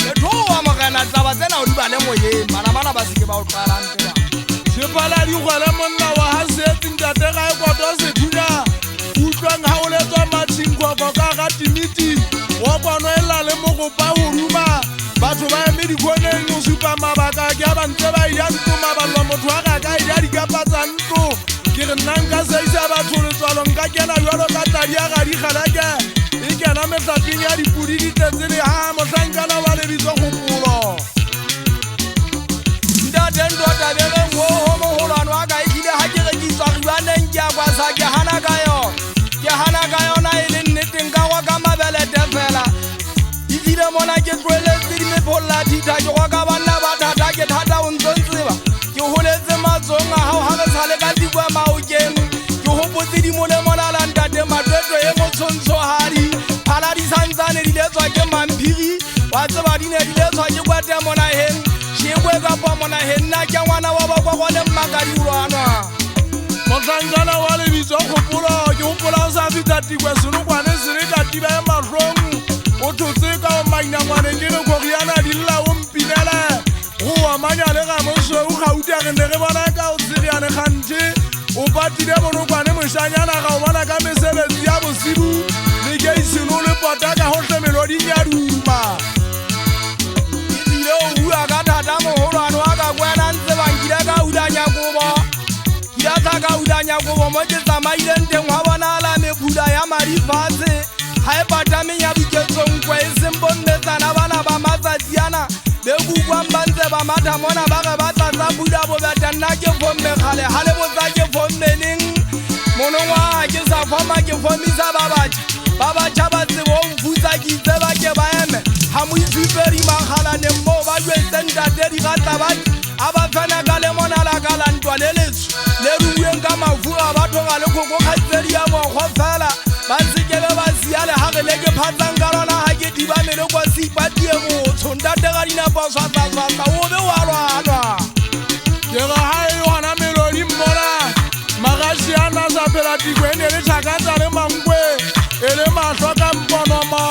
Lethoa mogena taba tsena o di bale moyeng bana ba seke ba o qalang tela sepala dikgwele monna wa ha setseng tate ga e koto sethunya utlwang ha o letswa matšhinkgoko ka ga timiti wa kono e la le mogopa go ruma batho ba eme dikoneng o supa mabaka ke a bantse ba ida ntlo mabalwa motho wa ga ka ida dikapa tsa ntlo ke re nna nka seisa batho letswalo nka kena bjalo ka tadi ya ga dikgalake e kena metlapeng ya dipudi ditletse le ha mohlankana wa lebitso kgopolo ntatentwatabegeng wo ho mogolwane wa ka ekile ga ke rekiswa ribaneng ke a kwasa ke hana ka yona e le nneteng ka gwa ka mabelete fela ebile mona ke tloeletse dimepolola thita ke gwa ka banna ba thata ke thata o ntsontsheba ke goletse matsong a gago ga re sa le ka tikwa maokeng ke gopotse dimolemonala ntate matwetwe e motshontshohadi phala di santsane di letswa ke mampiri wa tseba di ne di letswa ke kwate monaheng šiekwe kapa monaheng nna ke ngwana wa bakwakwa le mmakadiolwanwa mohlankana wa lebitso kgopolo ke gopola o sa fita tikwe senokwane se re ka tiba e mahlong o thotse ka o mainangwane ke re kgoriana di lla o mpinele go amanya le ga mosweu gauta re ne re bona ka o tsereane kganthe o patile bonokwane mošanyana ga o bona ka mesebetsi ya bosibu le keiseno le pota ka gotlhe meloding ya duma ebile o bua ka thata mogolwane wa ka kwena ntse bankile ka udanyakobo kiatla ka udanyakobo mo ke tsamaileng teng wa bonala mephula ya madifatshe ga e patameng ya boketsonkwe e seng bommetsana bana ba matsatsiana be kukwang ba ntse ba matha mona ba ge ba tlatsa pula bobeta nna ke fomme kgale ga le botsa ke fommeneng monongwa ke sa foma ke fomisa ba batšha ba tsebo o mfutsa ke itse ba ke ba eme ga moitsuperi makgalaneng moo ba jwetseng tate digatlabadi a ba fena ka lemonala ka lantwa le letsho le rubueng ka mafu a batho ga le kgoko kgaitsedi ya mokgo fela ba sekebe ba sia le ga re le ke phatsang ka lona ga ke diba meleko seipatie motsho ntate ga dinapo swatsaswatsa o be wa lwanwa ke ga ga e gona melodi mmona magaši a na sa phela tiko e ne le tlhakatsa le mankwe e le mahlo ka mponomo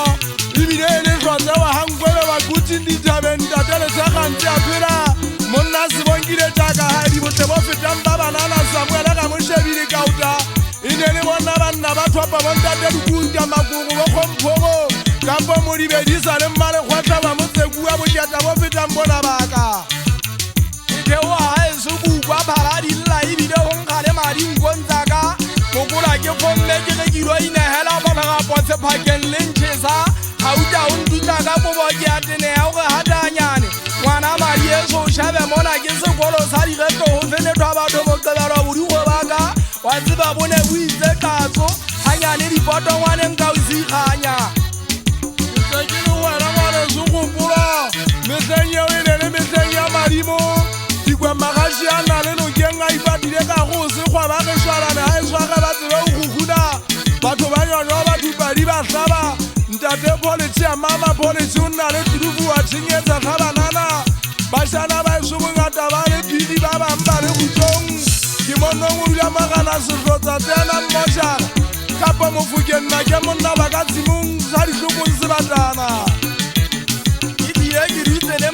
ebile e le tlhotse wa gankwebe bakutsing dithabeng tate le segantse a phela monna sebonkile jaaka ga di botle bo fetang ba banana samuele ga moshebile kauta e ne le bona banna ba tlhopa bontate dikunta makogo bo kgomphogo kampo modibedisa le mmalekgwatlha ba motsekua boketa bo fetang bona baka itheo ga e se bukwa phala di lla ebile go nkga le madinkontsaka mokola ke fomme ke rekilwe inegela bolegapotshe phakeng le ntšhesa gauta o ntutla ka bobo ke a tenea o ge hatanyane ngwana madi e so šabe mona ke sekolo sa direto go fenethwa batho boqebelwa bodigwe baka wa tseba bone o itse tatso ganyane dipotongwaneng ka o seikganya ntse ke le wena ngwane sekgopolo metleng eo e ne le metleng ya madimo tikwe magaši a na le nokeng a ipatile ka go sekgwa ba ge šwarane ga e swage ba tsebe o guguna batho ba nyonyo ba dupadi ba hlaba ntate politši ya mama politši o nna le tudufu wa tšhenyetsa tlhabanana bašana ba eso bongata ba le phidi ba bang ba le kutsong ke monong o dula magana setlotsa tsena mmošara kapa mofokeng nna ke monna ba ka tshimong sa ditlhokong sebatana ebile ke dutse le